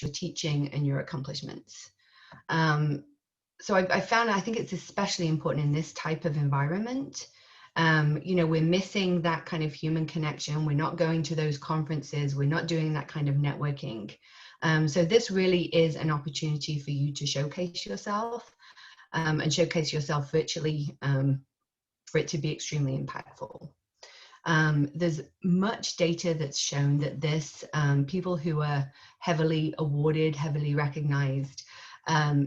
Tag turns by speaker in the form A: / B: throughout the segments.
A: your teaching and your accomplishments. So I found, I think it's especially important in this type of environment. You know, we're missing that kind of human connection. We're not going to those conferences. We're not doing that kind of networking. So this really is an opportunity for you to showcase yourself and showcase yourself virtually for it to be extremely impactful. There's much data that's shown that this, people who are heavily awarded, heavily recognized,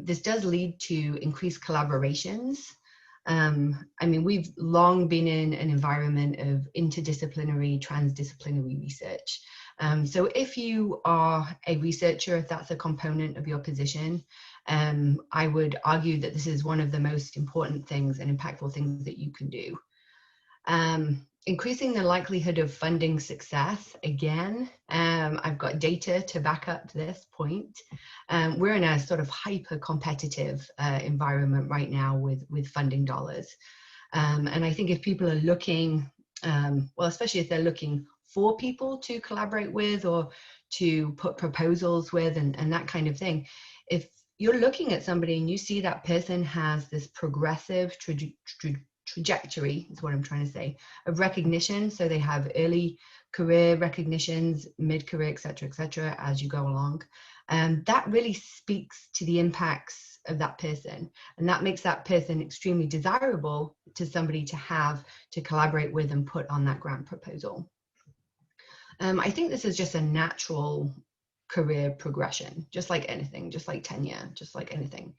A: this does lead to increased collaborations. I mean, we've long been in an environment of interdisciplinary, transdisciplinary research. So if you are a researcher, if that's a component of your position, I would argue that this is one of the most important things and impactful things that you can do. Increasing the likelihood of funding success, again, I've got data to back up this point. We're in a sort of hyper-competitive environment right now with funding dollars. And I think if people are looking, well, especially if they're looking for people to collaborate with or to put proposals with and that kind of thing, if you're looking at somebody and you see that person has this progressive trajectory, is what I'm trying to say, of recognition. So they have early career recognitions, mid-career, et cetera, as you go along. That really speaks to the impacts of that person. And that makes that person extremely desirable to somebody to have to collaborate with and put on that grant proposal. I think this is just a natural career progression, just like anything, just like tenure, just like anything.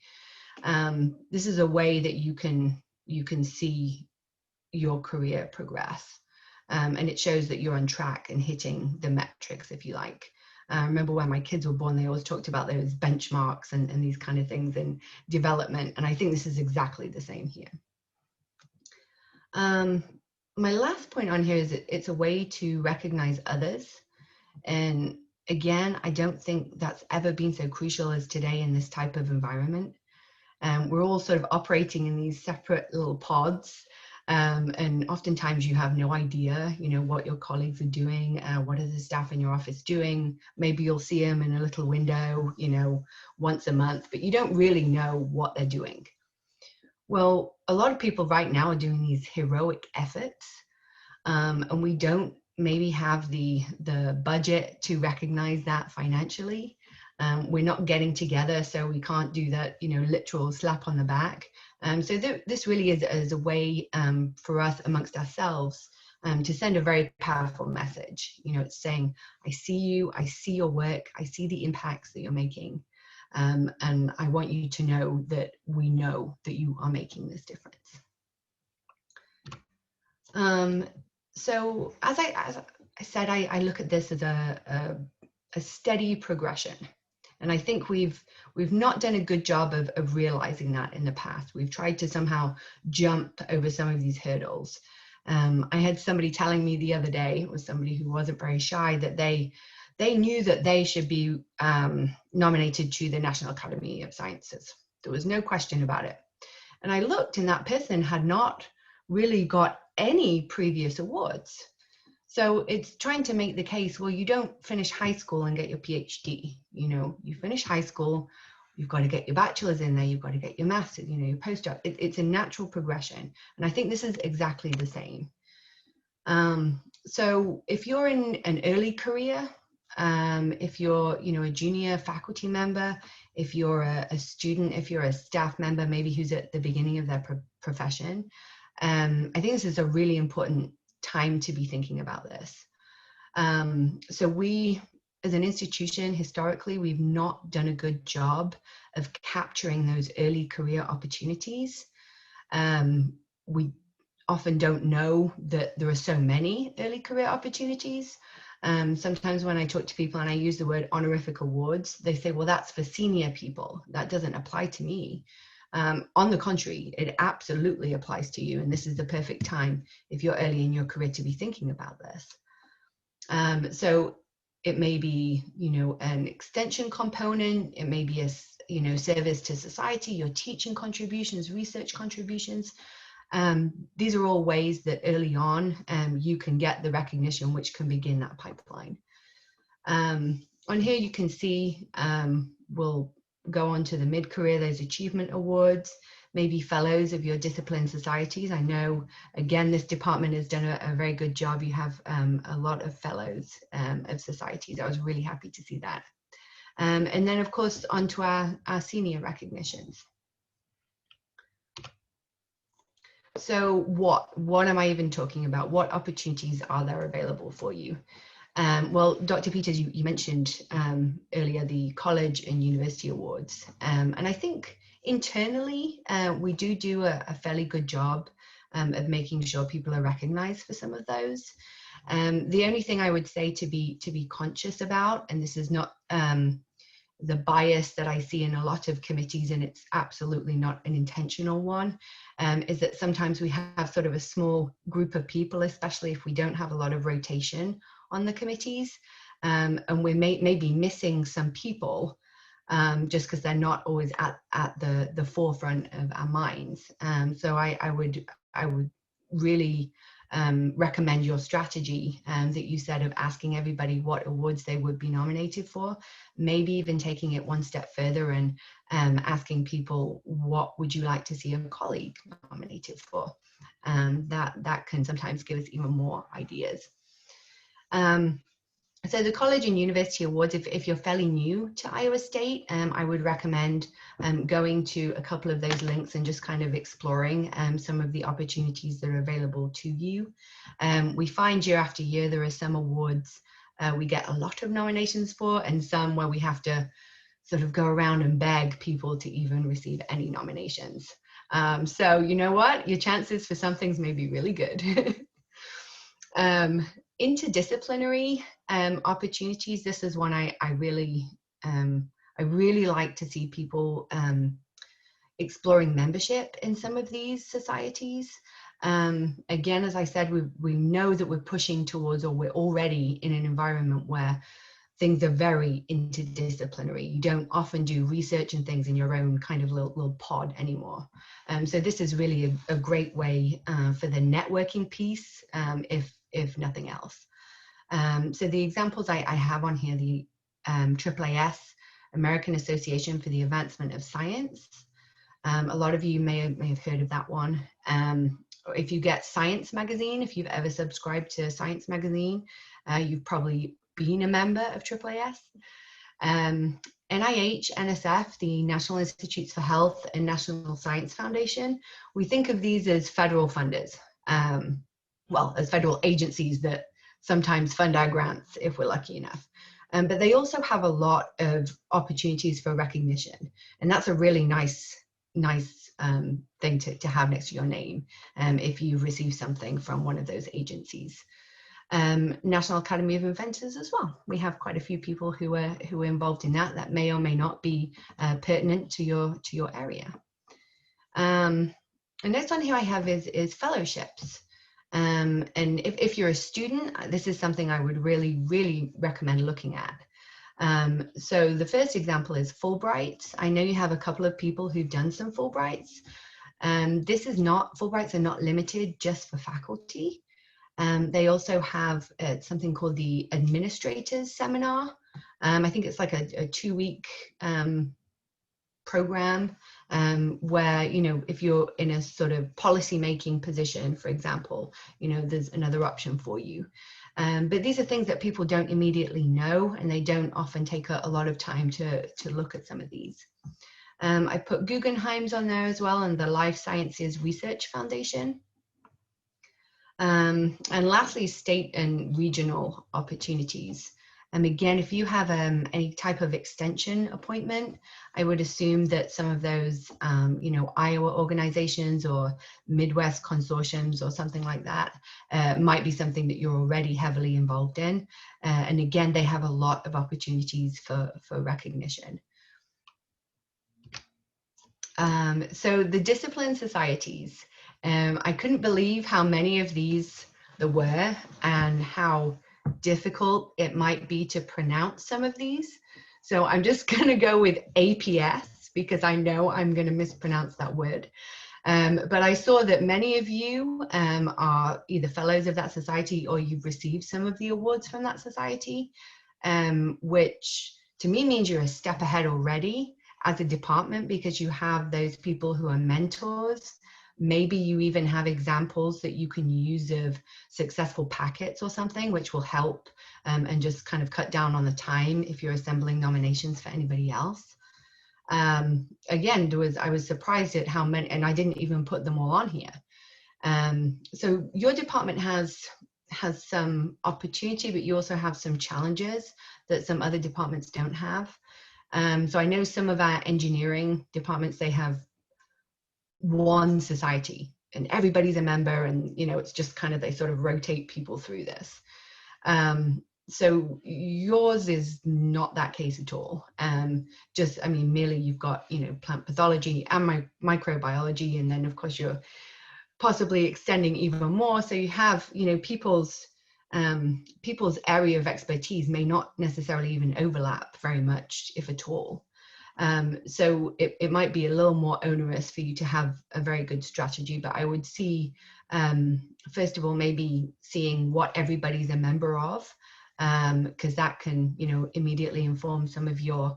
A: This is a way that you can see your career progress. And it shows that you're on track and hitting the metrics, if you like. I remember when my kids were born, they always talked about those benchmarks and these kind of things in development. And I think this is exactly the same here. My last point on here is that it's a way to recognize others. And again, I don't think that's ever been so crucial as today in this type of environment. We're all sort of operating in these separate little pods. And oftentimes you have no idea, you know, what your colleagues are doing, what are the staff in your office doing. Maybe you'll see them in a little window, you know, once a month, but you don't really know what they're doing. Well, a lot of people right now are doing these heroic efforts, and we don't maybe have the budget to recognize that financially. We're not getting together, so we can't do that, you know, literal slap on the back. So this really is a way for us amongst ourselves to send a very powerful message. You know, it's saying, I see you, I see your work, I see the impacts that you're making. And I want you to know that we know that you are making this difference. So as I said, I look at this as a steady progression. And I think we've not done a good job of realizing that in the past. We've tried to somehow jump over some of these hurdles. I had somebody telling me the other day, it was somebody who wasn't very shy, that they knew that they should be nominated to the National Academy of Sciences. There was no question about it. And I looked, and that person had not really got any previous awards. So it's trying to make the case, well, you don't finish high school and get your PhD. You know, you finish high school, you've got to get your bachelor's in there, you've got to get your master's, you know, your postdoc. It's a natural progression. And I think this is exactly the same. So if you're in an early career, if you're, you know, a junior faculty member, if you're a student, if you're a staff member, maybe who's at the beginning of their profession, I think this is a really important time to be thinking about this. So we, as an institution, historically, we've not done a good job of capturing those early career opportunities. We often don't know that there are so many early career opportunities. Sometimes when I talk to people and I use the word honorific awards, they say, well, that's for senior people. That doesn't apply to me. On the contrary, it absolutely applies to you. And this is the perfect time, if you're early in your career, to be thinking about this. So it may be, you know, an extension component. It may be a, you know, service to society, your teaching contributions, research contributions. These are all ways that early on you can get the recognition which can begin that pipeline. On here you can see we'll go on to the mid-career, those achievement awards, maybe fellows of your discipline societies. I know, again, this department has done a very good job. You have a lot of fellows of societies. I was really happy to see that. And then, of course, onto our senior recognitions. So what am I even talking about? What opportunities are there available for you? Well, Dr. Peters, you mentioned earlier the college and university awards. And I think internally, we do a fairly good job of making sure people are recognized for some of those. The only thing I would say to be conscious about, and this is not the bias that I see in a lot of committees, and it's absolutely not an intentional one, is that sometimes we have sort of a small group of people, especially if we don't have a lot of rotation on the committees, and we may be missing some people just because they're not always at the forefront of our minds. So I would really recommend your strategy that you said of asking everybody what awards they would be nominated for, maybe even taking it one step further and asking people, what would you like to see a colleague nominated for? That can sometimes give us even more ideas. So the college and university awards, if you're fairly new to Iowa State, I would recommend going to a couple of those links and just kind of exploring some of the opportunities that are available to you. We find year after year there are some awards we get a lot of nominations for, and some where we have to sort of go around and beg people to even receive any nominations. So you know what? Your chances for some things may be really good. Interdisciplinary opportunities. This is one I really like to see people exploring membership in some of these societies. Again, as I said, we know that we're pushing towards, or we're already in an environment where things are very interdisciplinary. You don't often do research and things in your own kind of little pod anymore. So this is really a great way for the networking piece, if nothing else. So the examples I have on here, the AAAS, American Association for the Advancement of Science. A lot of you may have heard of that one. If you get Science Magazine, if you've ever subscribed to Science Magazine, you've probably been a member of AAAS. NIH, NSF, the National Institutes for Health, and National Science Foundation, we think of these as federal funders, well, as federal agencies that sometimes fund our grants if we're lucky enough. But they also have a lot of opportunities for recognition, and that's a really nice thing to have next to your name if you receive something from one of those agencies. National Academy of Inventors as well. We have quite a few people who are involved in that may or may not be pertinent to your area. And next one here I have is fellowships. And if you're a student, this is something I would really recommend looking at. So the first example is Fulbrights. I know you have a couple of people who've done some Fulbrights. Fulbrights are not limited just for faculty. They also have something called the Administrators Seminar. I think it's like a 2-week program where, if you're in a sort of policy-making position, for example, there's another option for you. But these are things that people don't immediately know, and they don't often take a lot of time to look at some of these. I put Guggenheim's on there as well, and the Life Sciences Research Foundation. And lastly, state and regional opportunities. Again, if you have any type of extension appointment, I would assume that some of those, Iowa organizations or Midwest consortiums or something like that might be something that you're already heavily involved in. And again, they have a lot of opportunities for recognition. So the discipline societies, I couldn't believe how many of these there were and how difficult it might be to pronounce some of these. So I'm just going to go with APS because I know I'm going to mispronounce that word. But I saw that many of you are either fellows of that society or you've received some of the awards from that society. which to me means you're a step ahead already as a department, because you have those people who are mentors. Maybe you even have examples that you can use of successful packets or something, which will help and just kind of cut down on the time if you're assembling nominations for anybody else. Again, I was surprised at how many, and I didn't even put them all on here. So your department has some opportunity, but you also have some challenges that some other departments don't have. So I know some of our engineering departments, they have one society and everybody's a member, and it's just kind of, they sort of rotate people through this. So yours is not that case at all. Merely you've got plant pathology and microbiology, and then of course you're possibly extending even more. So you have people's area of expertise may not necessarily even overlap very much, if at all. So it might be a little more onerous for you to have a very good strategy, but I would see, first of all, maybe seeing what everybody's a member of, because that can, immediately inform some of your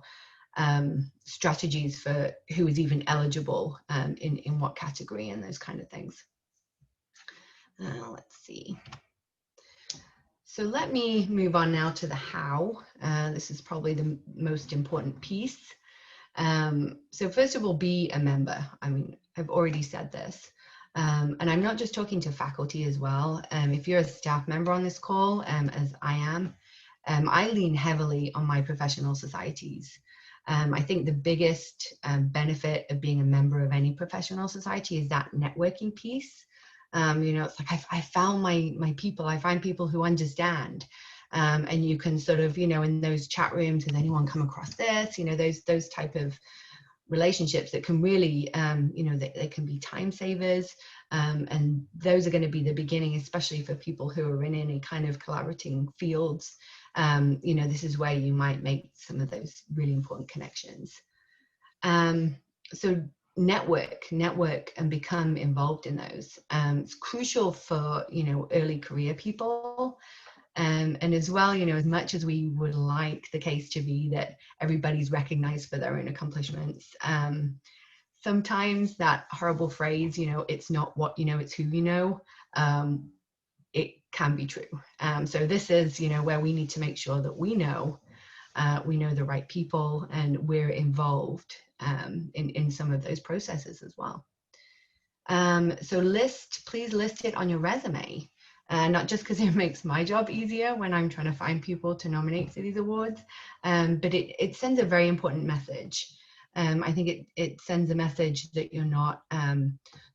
A: strategies for who is even eligible in what category and those kind of things. Let's see. So let me move on now to the how. This is probably the most important piece. So first of all, be a member. I've already said this. And I'm not just talking to faculty as well. If you're a staff member on this call, as I am, I lean heavily on my professional societies. I think the biggest benefit of being a member of any professional society is that networking piece. It's like I found my people. I find people who understand. And you can sort of, in those chat rooms, has anyone come across this? Those type of relationships that can really, they can be time savers. And those are going to be the beginning, especially for people who are in any kind of collaborating fields. This is where you might make some of those really important connections. So network and become involved in those. It's crucial for, early career people. And as well, as much as we would like the case to be that everybody's recognized for their own accomplishments, sometimes that horrible phrase, it's not what you know, it's who you know, it can be true. So this is, where we need to make sure that we know the right people and we're involved in some of those processes as well. So please list it on your resume. Not just because it makes my job easier when I'm trying to find people to nominate for these awards, but it sends a very important message. I think it sends a message that you're not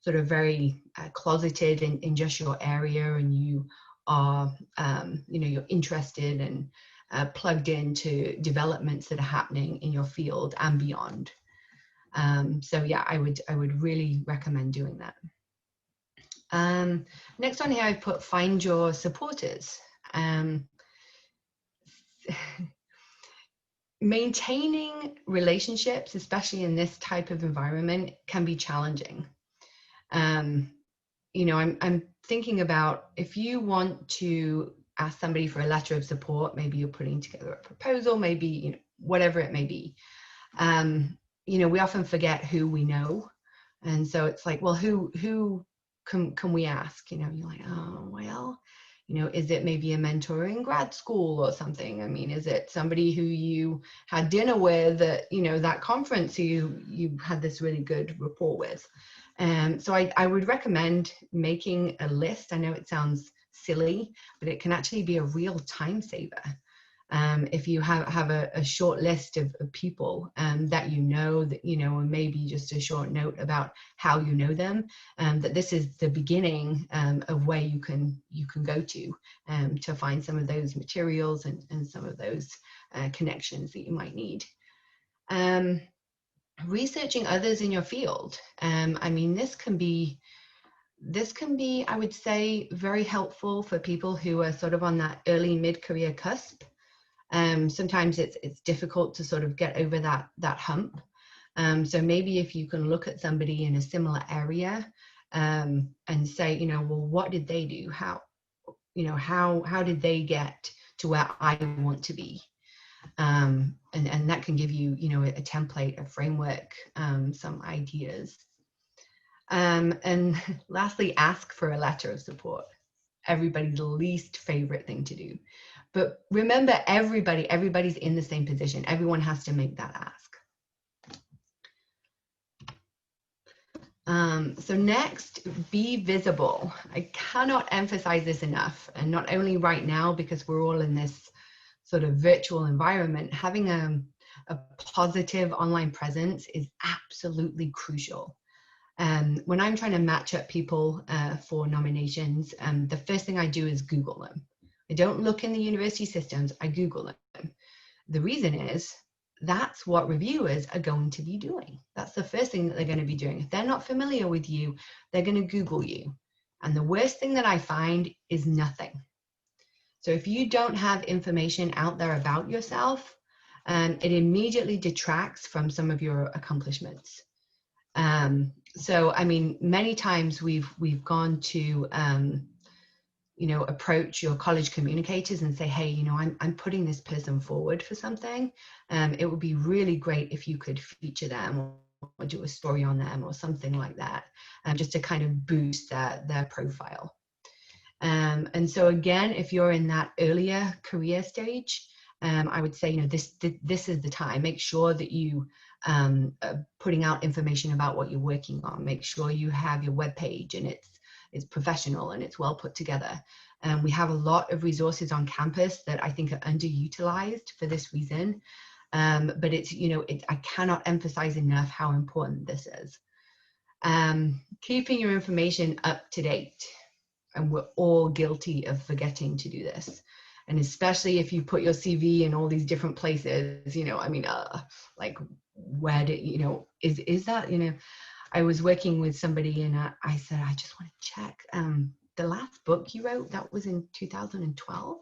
A: sort of very closeted in just your area, and you are, you're interested and plugged into developments that are happening in your field and beyond. So yeah, I would really recommend doing that. Next on here, I've put find your supporters. Maintaining relationships, especially in this type of environment, can be challenging. I'm thinking about, if you want to ask somebody for a letter of support, maybe you're putting together a proposal, maybe, whatever it may be. We often forget who we know. And so it's like, well, who can we ask? You're like, oh, well, is it maybe a mentor in grad school or something? Is it somebody who you had dinner with at, that conference who you had this really good rapport with? So I would recommend making a list. I know it sounds silly, but it can actually be a real time saver. If you have a short list of people that that and maybe just a short note about how you know them, that this is the beginning of where you can go to find some of those materials and some of those connections that you might need. Researching others in your field. This can be, I would say, very helpful for people who are sort of on that early mid-career cusp. Sometimes it's difficult to sort of get over that hump. So maybe if you can look at somebody in a similar area and say, well, what did they do? How did they get to where I want to be? And that can give you, you know, a template, a framework, some ideas. And lastly, ask for a letter of support. Everybody's least favorite thing to do. But remember, everybody's in the same position. Everyone has to make that ask. So next, be visible. I cannot emphasize this enough. And not only right now, because we're all in this sort of virtual environment, having a positive online presence is absolutely crucial. When I'm trying to match up people for nominations, the first thing I do is Google them. I don't look in the university systems, I Google them. The reason is that's what reviewers are going to be doing. That's the first thing that they're going to be doing. If they're not familiar with you, they're going to Google you. And the worst thing that I find is nothing. So if you don't have information out there about yourself, it immediately detracts from some of your accomplishments. So, I mean, many times we've gone to, you know, approach your college communicators and say, hey, you know, I'm putting this person forward for something. It would be really great if you could feature them or do a story on them or something like that, just to kind of boost their profile. And so again, if you're in that earlier career stage, I would say, you know, this is the time. Make sure that you putting out information about what you're working on. Make sure you have your webpage and it's professional and it's well put together. We have a lot of resources on campus that I think are underutilized for this reason. But it's, you know, I cannot emphasize enough how important this is. Keeping your information up to date. And we're all guilty of forgetting to do this. And especially if you put your CV in all these different places, you know, I mean, like, where did, you know, is that, you know, I was working with somebody and I said, I just want to check, the last book you wrote, that was in 2012.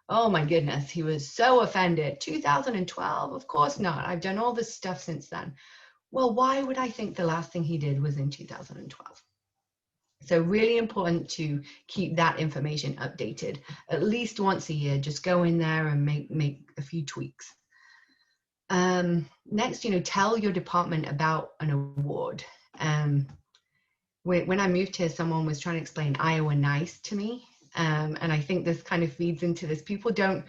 A: Oh my goodness, he was so offended. 2012? Of course not. I've done all this stuff since then. Well, why would I think the last thing he did was in 2012? So really important to keep that information updated at least once a year. Just go in there and make a few tweaks. Next, you know, tell your department about an award. When I moved here, someone was trying to explain Iowa Nice to me. And I think this kind of feeds into this. People don't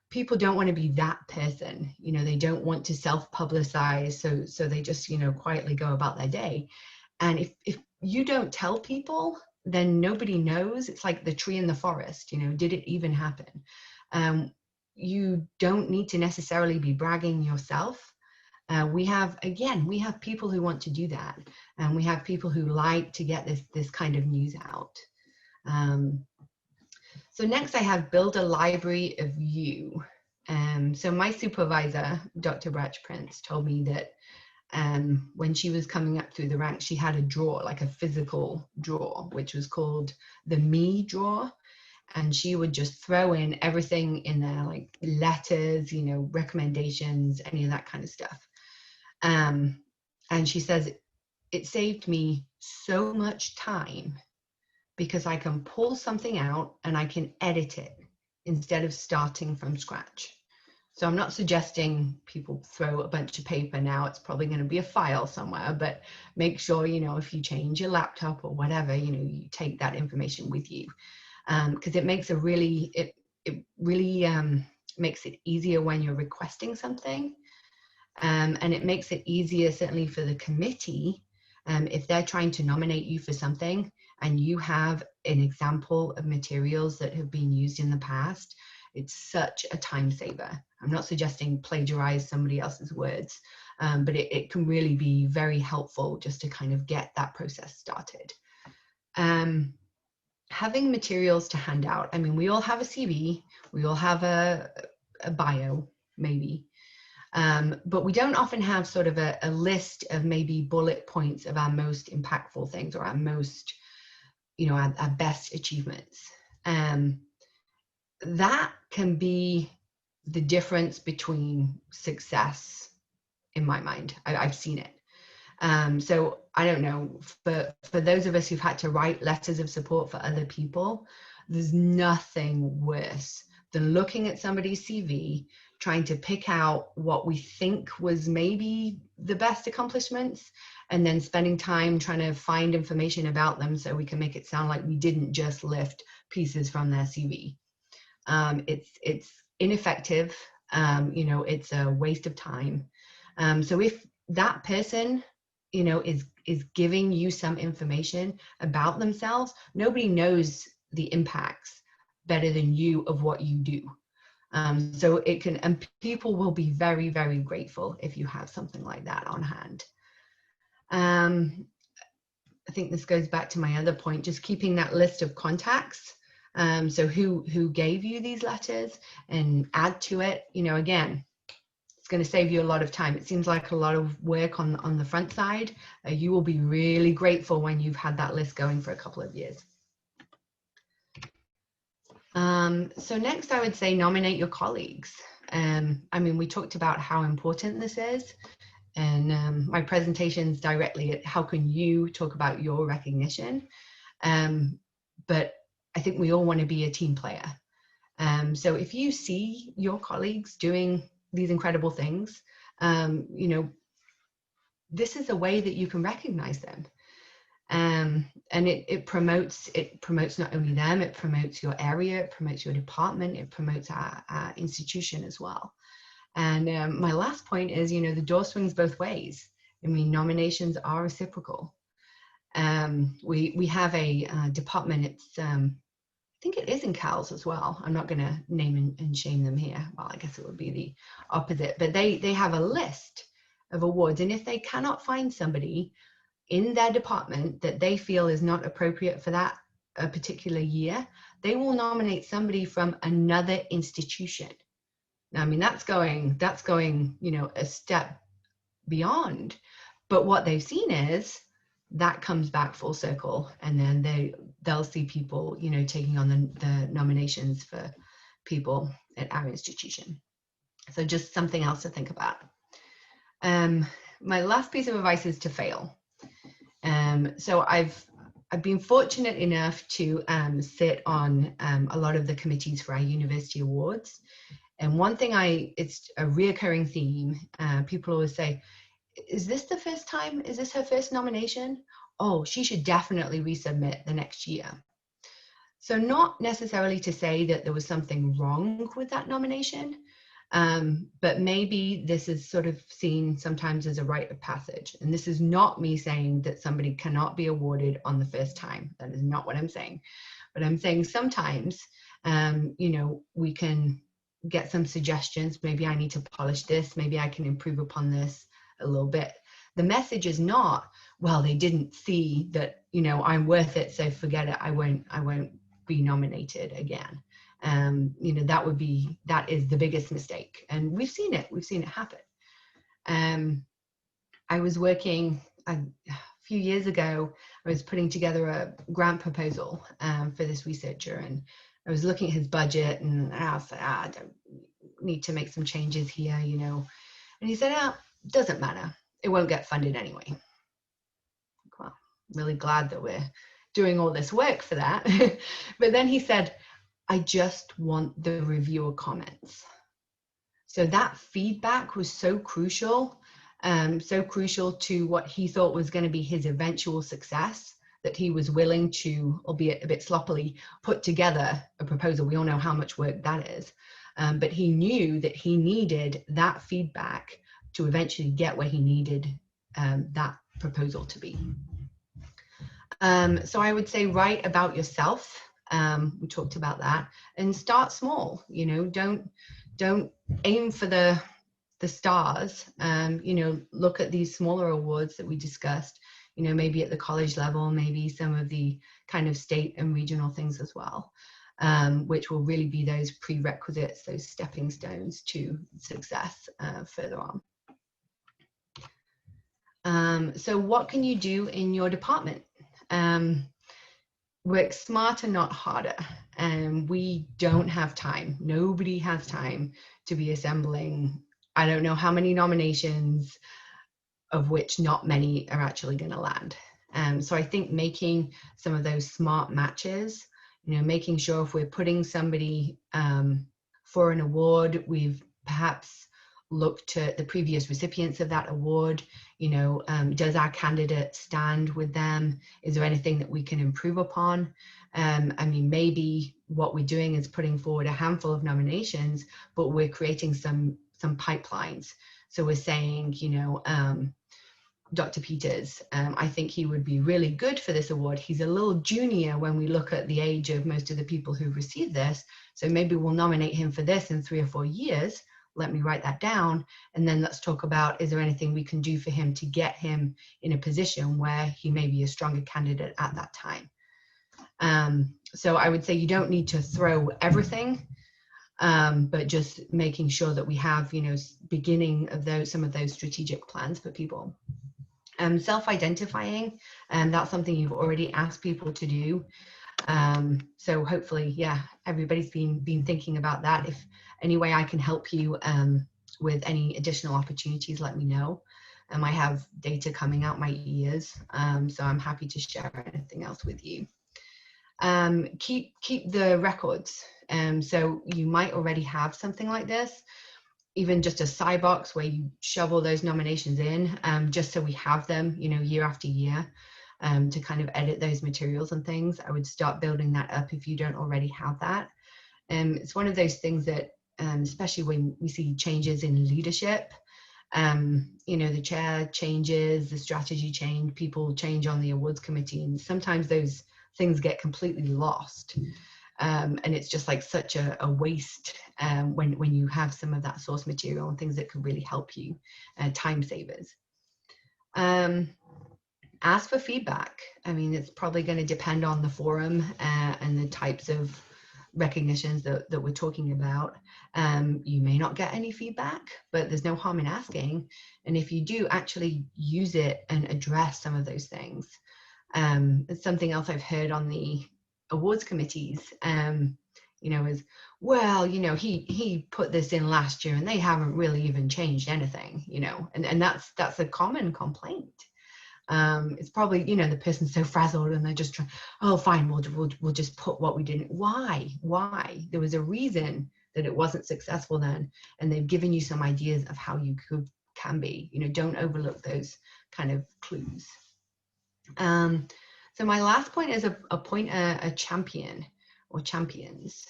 A: want to be that person. You know, they don't want to self-publicize. So they just, you know, quietly go about their day. And if you don't tell people, then nobody knows. It's like the tree in the forest, you know, did it even happen? You don't need to necessarily be bragging yourself. We have people who want to do that. And we have people who like to get this kind of news out. So next I have build a library of you. So my supervisor, Dr. Bratch Prince, told me that when she was coming up through the ranks, she had a drawer, like a physical drawer, which was called the me drawer. And she would just throw in everything in there, like letters, you know, recommendations, any of that kind of stuff. And she says, it saved me so much time because I can pull something out and I can edit it instead of starting from scratch. So I'm not suggesting people throw a bunch of paper now. It's probably going to be a file somewhere, but make sure, you know, if you change your laptop or whatever, you know, you take that information with you, because it makes it really makes it easier when you're requesting something, and it makes it easier certainly for the committee if they're trying to nominate you for something and you have an example of materials that have been used in the past. It's such a time saver. I'm not suggesting plagiarize somebody else's words, but it can really be very helpful just to kind of get that process started. Having materials to hand out. I mean, we all have a CV, we all have a bio, maybe, but we don't often have sort of a list of maybe bullet points of our most impactful things or our most, you know, our best achievements. That can be the difference between success in my mind. I've seen it. So I don't know, for those of us who've had to write letters of support for other people, there's nothing worse than looking at somebody's CV, trying to pick out what we think was maybe the best accomplishments, and then spending time trying to find information about them so we can make it sound like we didn't just lift pieces from their CV. It's ineffective. It's a waste of time. So if that person, is giving you some information about themselves, nobody knows the impacts better than you of what you do. So it can, and people will be very, very grateful if you have something like that on hand. I think this goes back to my other point, just keeping that list of contacts. So who gave you these letters, and add to it, again, it's going to save you a lot of time. It seems like a lot of work on the front side. You will be really grateful when you've had that list going for a couple of years. So next, I would say nominate your colleagues. We talked about how important this is, and my presentation's directly at how can you talk about your recognition. But I think we all want to be a team player. So if you see your colleagues doing these incredible things, this is a way that you can recognize them. And it promotes not only them, it promotes your area, it promotes your department, it promotes our institution as well. And my last point is, the door swings both ways. Nominations are reciprocal. We have a department, it's I think it is in CALS as well. I'm not going to name and shame them here. Well, I guess it would be the opposite, but they have a list of awards, and if they cannot find somebody in their department that they feel is not appropriate for that a particular year, they will nominate somebody from another institution. Now, that's going, a step beyond. But what they've seen is that comes back full circle, and then they'll see people, taking on the nominations for people at our institution. So just something else to think about. My last piece of advice is to fail. So I've been fortunate enough to sit on a lot of the committees for our university awards. And one thing it's a reoccurring theme. People always say, is this the first time? Is this her first nomination? Oh, she should definitely resubmit the next year. So not necessarily to say that there was something wrong with that nomination, but maybe this is sort of seen sometimes as a rite of passage. And this is not me saying that somebody cannot be awarded on the first time. That is not what I'm saying. But I'm saying sometimes, we can get some suggestions. Maybe I need to polish this. Maybe I can improve upon this a little bit. The message is not, well, they didn't see that, I'm worth it, so forget it. I won't be nominated again. That is the biggest mistake. And we've seen it happen. I was working a few years ago, I was putting together a grant proposal for this researcher, and I was looking at his budget, and I was like, I don't need to make some changes here, And he said, doesn't matter. It won't get funded anyway. Well, really glad that we're doing all this work for that. But then he said, I just want the reviewer comments. So that feedback was so crucial to what he thought was going to be his eventual success, that he was willing to, albeit a bit sloppily, put together a proposal. We all know how much work that is. But he knew that he needed that feedback to eventually get where he needed that proposal to be. So I would say write about yourself. We talked about that, and start small. Don't aim for the stars. Look at these smaller awards that we discussed. Maybe at the college level, maybe some of the kind of state and regional things as well, which will really be those prerequisites, those stepping stones to success further on. So what can you do in your department? Work smarter, not harder. We don't have time. Nobody has time to be assembling, I don't know how many nominations, of which not many are actually going to land. So I think making some of those smart matches, making sure if we're putting somebody for an award, we've perhaps look to the previous recipients of that award. You know, does our candidate stand with them? Is there anything that we can improve upon? I mean, maybe what we're doing is putting forward a handful of nominations, but we're creating some pipelines. So we're saying, you know, Dr. Peters, I think he would be really good for this award. He's a little junior when we look at the age of most of the people who received this. So maybe we'll nominate him for this in 3 or 4 years. Let me write that down. And then let's talk about, is there anything we can do for him to get him in a position where he may be a stronger candidate at that time. So I would say you don't need to throw everything, but just making sure that we have, you know, beginning of some of those strategic plans for people. Self-identifying, and that's something you've already asked people to do. So hopefully, yeah, everybody's been thinking about that. If any way I can help you with any additional opportunities, let me know. I have data coming out my ears, so I'm happy to share anything else with you. Keep the records. So you might already have something like this, even just a side box where you shovel those nominations in, just so we have them, you know, year after year, to kind of edit those materials and things. I would start building that up if you don't already have that. It's one of those things that, especially when we see changes in leadership, you know, the chair changes, the strategy change, people change on the awards committee, and sometimes those things get completely lost. And it's just like such a waste when you have some of that source material and things that could really help you, time savers. Ask for feedback. I mean, it's probably going to depend on the forum and the types of recognitions that we're talking about. You may not get any feedback, but there's no harm in asking. And if you do, actually use it and address some of those things. It's something else I've heard on the awards committees, you know, is, well, you know, he put this in last year and they haven't really even changed anything, you know, and that's a common complaint. It's probably, you know, the person's so frazzled and they're just trying, oh, fine, we'll just put what we didn't. Why? There was a reason that it wasn't successful then, and they've given you some ideas of how you can be. You know, don't overlook those kind of clues. So my last point is appoint a champion or champions.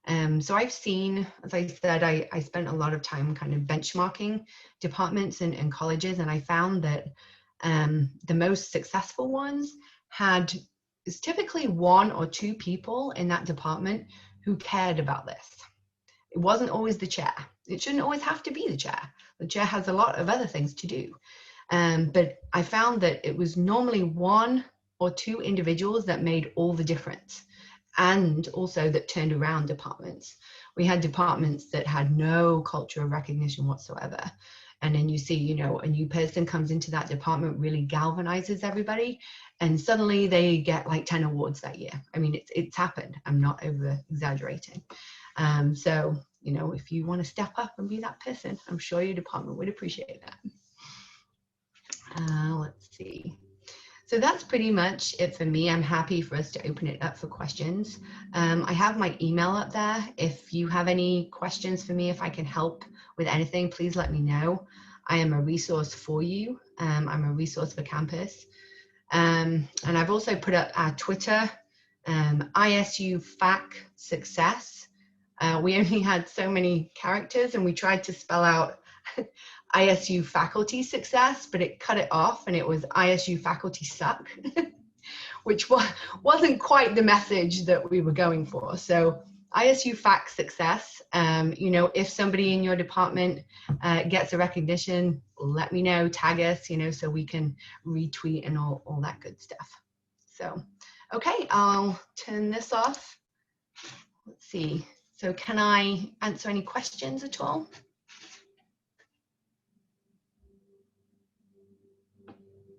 A: So I've seen, as I said, I spent a lot of time kind of benchmarking departments and colleges, and I found that the most successful ones is typically 1 or 2 people in that department who cared about this. It wasn't always the chair. It shouldn't always have to be the chair. The chair has a lot of other things to do. But I found that it was normally 1 or 2 individuals that made all the difference, and also that turned around departments. We had departments that had no culture of recognition whatsoever. And then you see, you know, a new person comes into that department, really galvanizes everybody, and suddenly they get like 10 awards that year. I mean, it's happened. I'm not over exaggerating. So, you know, if you want to step up and be that person, I'm sure your department would appreciate that. Let's see. So that's pretty much it for me. I'm happy for us to open it up for questions. I have my email up there. If you have any questions for me, if I can help with anything, please let me know. I am a resource for you. I'm a resource for campus. And I've also put up our Twitter, ISU FAC Success. We only had so many characters and we tried to spell out ISU faculty success, but it cut it off and it was ISU faculty suck, which wasn't quite the message that we were going for. So ISU FAC success, you know, if somebody in your department gets a recognition, let me know, tag us, you know, so we can retweet and all that good stuff. So, okay, I'll turn this off. Let's see. So can I answer any questions at all?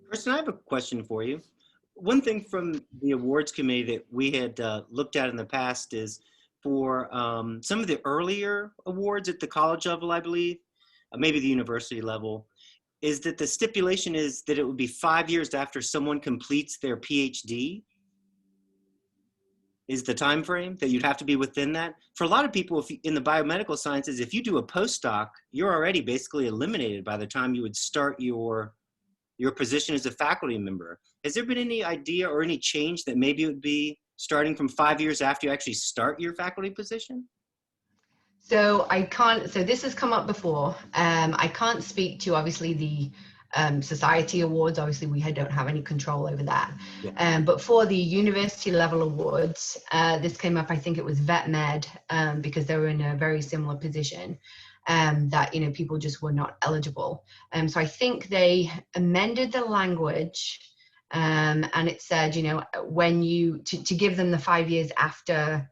B: Kristen, I have a question for you. One thing from the awards committee that we had looked at in the past is for some of the earlier awards at the college level, I believe, maybe the university level, is that the stipulation is that it would be 5 years after someone completes their PhD. is the time frame that you'd have to be within that. For a lot of people, if you, in the biomedical sciences, if you do a postdoc, you're already basically eliminated by the time you would start your position as a faculty member. Has there been any idea or any change that maybe it would be starting from 5 years after you actually start your faculty position?
A: So I can't, so this has come up before. I can't speak to obviously the society awards. Obviously we don't have any control over that.
B: Yeah.
A: But for the university level awards, this came up, I think it was vet med, because they were in a very similar position, that, you know, people just were not eligible. So I think they amended the language, and it said, you know, when you, to give them the 5 years after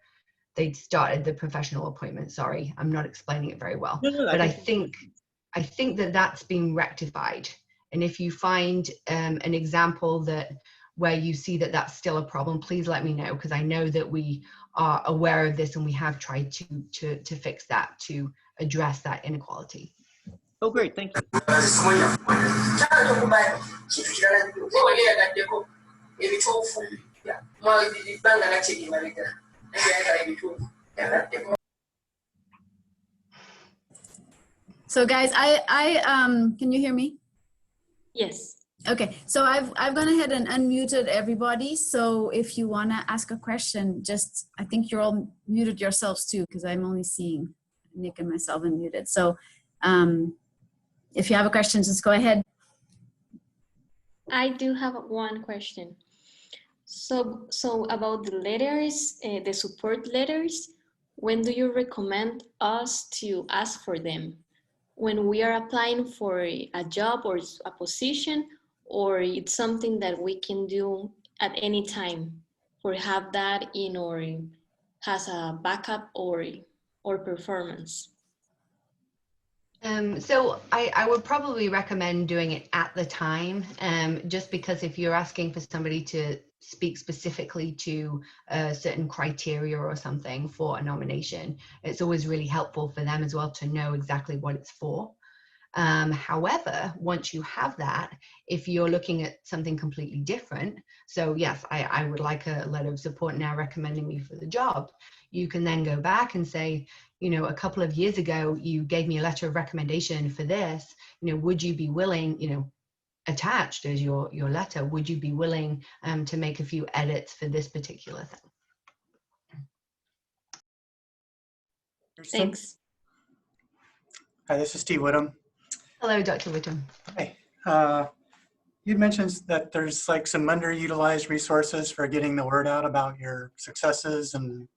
A: they'd started the professional appointment. Sorry, I'm not explaining it very well.
B: No,
A: But I think that that's been rectified. And if you find an example that where you see that that's still a problem, please let me know, because I know that we are aware of this and we have tried to fix that, to address that inequality.
B: Oh, great, thank you.
C: So guys, can you hear me?
D: Yes.
C: Okay, so I've gone ahead and unmuted everybody. So if you want to ask a question, just, I think you're all muted yourselves too, because I'm only seeing Nick and myself unmuted. So if you have a question, just go ahead.
D: I do have one question. So about the letters, the support letters, when do you recommend us to ask for them? When we are applying for a job or a position, or it's something that we can do at any time, or have that in or has a backup or performance?
A: So I would probably recommend doing it at the time, just because if you're asking for somebody to speak specifically to certain criteria or something for a nomination, it's always really helpful for them as well to know exactly what it's for. However, once you have that, if you're looking at something completely different, so yes, I would like a letter of support now recommending me for the job, you can then go back and say, you know, a couple of years ago, you gave me a letter of recommendation for this, you know, would you be willing, you know, attached as your letter, would you be willing to make a few edits for this particular thing?
D: Thanks.
E: Hi, this is Steve Whittam.
A: Hello, Dr. Whittam.
E: Hi. You mentioned that there's like some underutilized resources for getting the word out about your successes and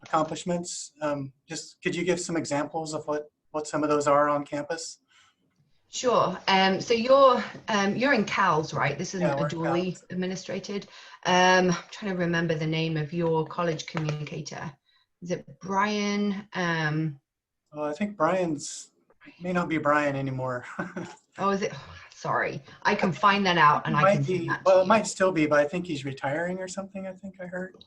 E: accomplishments. Just could you give some examples of what some of those are on campus?
A: Sure. So you're in CALS, right? This isn't a dually administrated. I'm trying to remember the name of your college communicator. Is it Brian?
E: I think may not be Brian anymore.
A: Oh, is it? Sorry, I can find that out and I can send that to
E: Well,
A: you.
E: it might still be, but I think he's retiring or something, I think I heard.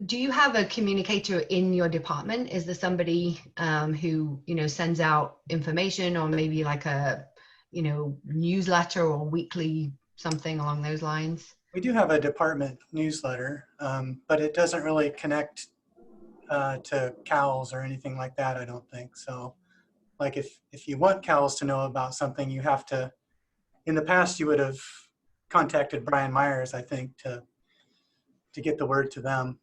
A: Do you have a communicator in your department? Is there somebody who, you know, sends out information, or maybe like a, you know, newsletter or weekly something along those lines?
E: We do have a department newsletter, but it doesn't really connect to CALS or anything like that, I don't think. So like if you want CALS to know about something, you have to, in the past you would have contacted Brian Myers, I think, to get the word to them.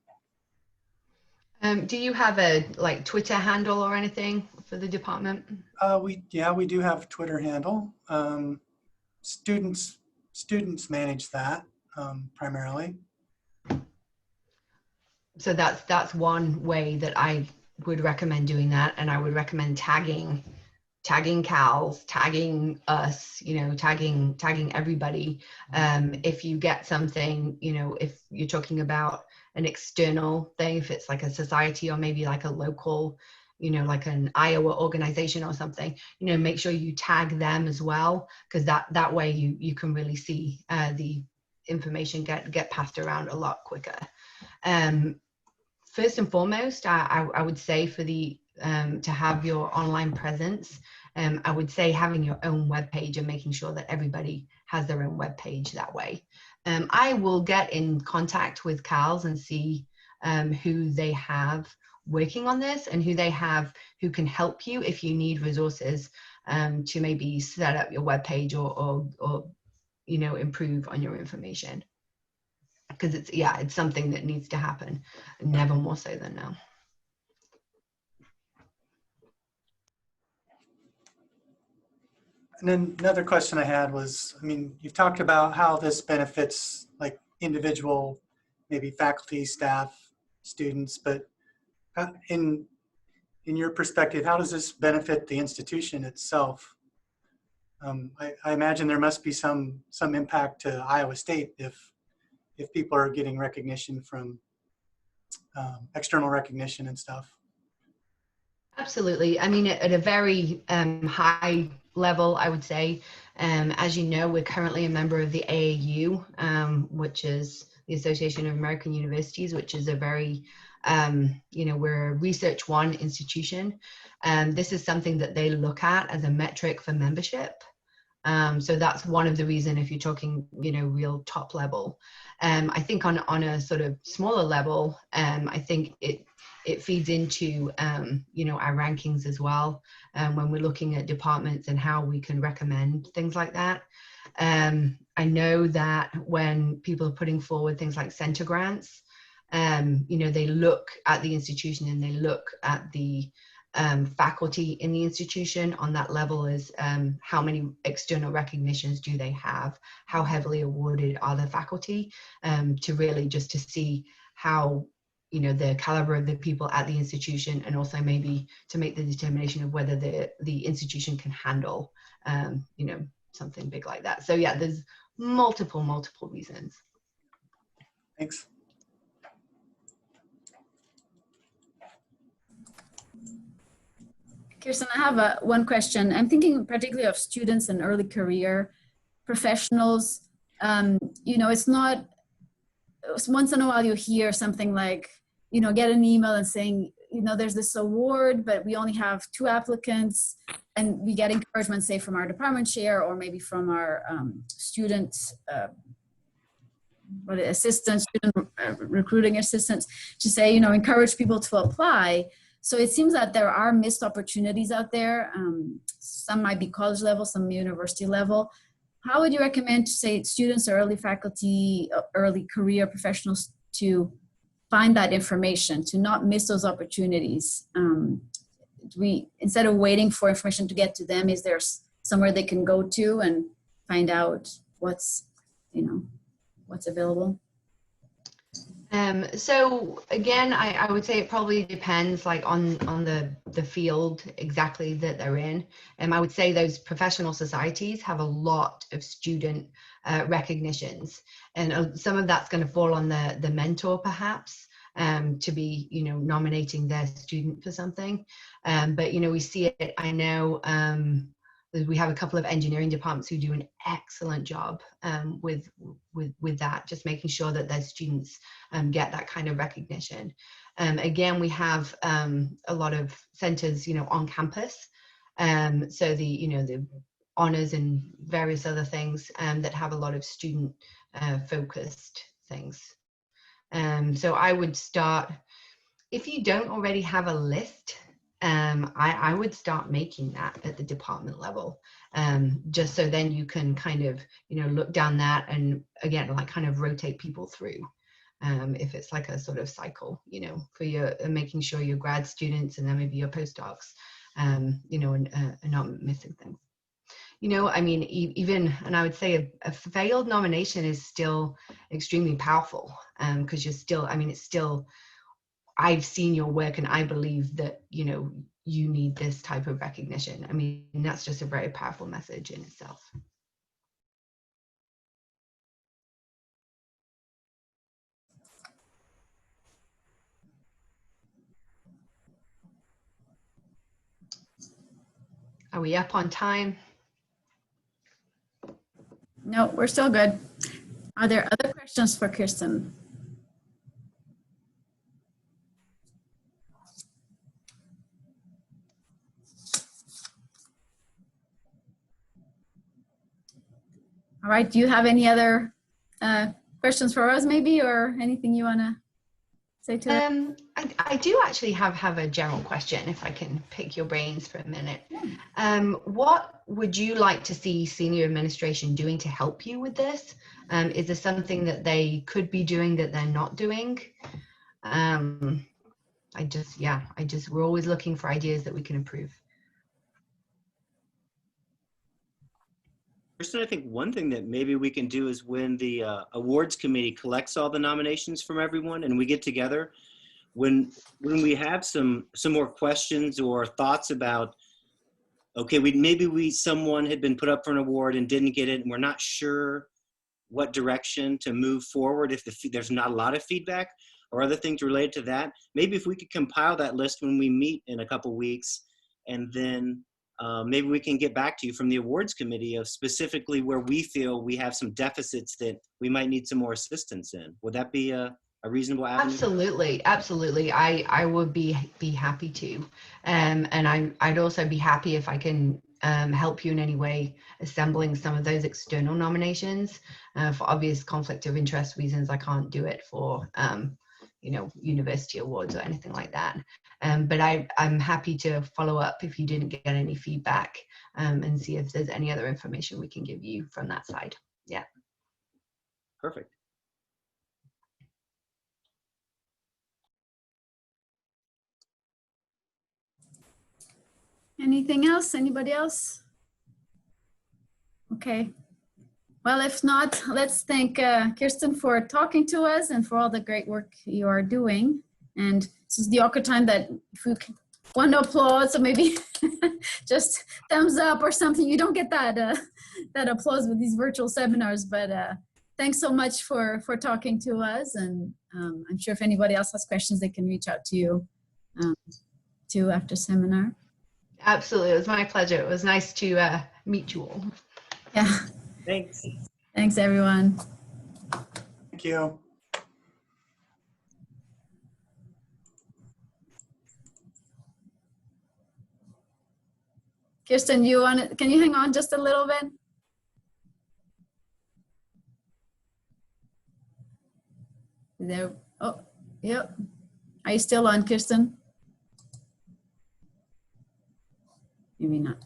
A: Do you have a like Twitter handle or anything for the department?
E: We do have a Twitter handle. Students manage that primarily.
A: So that's one way that I would recommend doing that, and I would recommend tagging CALS, tagging us, you know, tagging everybody. If you get something, you know, if you're talking about an external thing, if it's like a society or maybe like a local, you know, like an Iowa organization or something, you know, make sure you tag them as well, because that way you can really see the information get passed around a lot quicker. First and foremost, I would say for the to have your online presence, I would say having your own web page and making sure that everybody has their own web page that way. I will get in contact with CALS and see who they have working on this and who can help you if you need resources to maybe set up your web page or improve on your information, because it's something that needs to happen, never more so than now.
E: And then another question I had was, I mean, you've talked about how this benefits like individual, maybe faculty, staff, students, but in your perspective, how does this benefit the institution itself? I imagine there must be some impact to Iowa State if people are getting recognition from external recognition and stuff.
A: Absolutely. I mean, at a very high level, I would say, as you know, we're currently a member of the AAU, which is the Association of American Universities, which is a very, we're a Research One institution. This is something that they look at as a metric for membership. So that's one of the reasons, if you're talking, real top level. I think on a sort of smaller level, I think it feeds into, our rankings as well, when we're looking at departments and how we can recommend things like that. I know that when people are putting forward things like center grants, they look at the institution and they look at the faculty in the institution on that level is how many external recognitions do they have, how heavily awarded are the faculty, to really just to see how the caliber of the people at the institution, and also maybe to make the determination of whether the institution can handle something big like that. So yeah, there's multiple reasons.
E: Thanks.
C: Kirsten, I have one question. I'm thinking particularly of students and early career professionals. It's not, once in a while you hear something like, get an email and saying, there's this award, but we only have 2 applicants, and we get encouragement, say, from our department chair or maybe from our student recruiting assistants to say, encourage people to apply. So it seems that there are missed opportunities out there. Some might be college level, some university level. How would you recommend to say students or early faculty, early career professionals to find that information, to not miss those opportunities? Instead of waiting for information to get to them, is there somewhere they can go to and find out what's available?
A: So again, I would say it probably depends on the field exactly that they're in. I would say those professional societies have a lot of student recognitions, and some of that's going to fall on the mentor perhaps, to be nominating their student for something. But we see it. I know we have a couple of engineering departments who do an excellent job with that, just making sure that their students get that kind of recognition. Again, we have a lot of centers, on campus. So the honors and various other things that have a lot of student focused things. So I would start, if you don't already have a list, I would start making that at the department level, just so then you can kind of, look down that and again, kind of rotate people through. If it's like a sort of cycle, for your making sure your grad students and then maybe your postdocs, and not missing things. I mean, even, and I would say a failed nomination is still extremely powerful, because you're still, it's still, I've seen your work and I believe that, you need this type of recognition. I mean, that's just a very powerful message in itself. Are we up on time?
C: No, we're still good. Are there other questions for Kirsten? All right, do you have any other questions for us maybe, or anything you want to say to that?
A: I do actually have a general question, if I can pick your brains for a minute. What would you like to see senior administration doing to help you with this? Is there something that they could be doing that they're not doing? We're always looking for ideas that we can improve.
B: Kristen, I think one thing that maybe we can do is when the awards committee collects all the nominations from everyone and we get together, when we have some more questions or thoughts about, okay, someone had been put up for an award and didn't get it, and we're not sure what direction to move forward if there's not a lot of feedback or other things related to that. Maybe if we could compile that list when we meet in a couple weeks, and then maybe we can get back to you from the awards committee of specifically where we feel we have some deficits that we might need some more assistance in. Would that be a reasonable avenue?
A: Absolutely. I would be happy to. And I'd also be happy if I can help you in any way assembling some of those external nominations. For obvious conflict of interest reasons, I can't do it for university awards or anything like that. But I'm happy to follow up if you didn't get any feedback and see if there's any other information we can give you from that side. Yeah.
B: Perfect.
C: Anything else? Anybody else? Okay. Well, if not, let's thank Kirsten for talking to us and for all the great work you are doing. And this is the awkward time that if we want to applaud, so maybe just thumbs up or something. You don't get that that applause with these virtual seminars, but thanks so much for talking to us. And I'm sure if anybody else has questions, they can reach out to you too after seminar.
A: Absolutely. It was my pleasure. It was nice to meet you all.
C: Yeah.
B: Thanks.
C: Thanks, everyone.
E: Thank you.
C: Kirsten, can you hang on just a little bit? There. Oh, yep. Are you still on, Kirsten? Maybe not.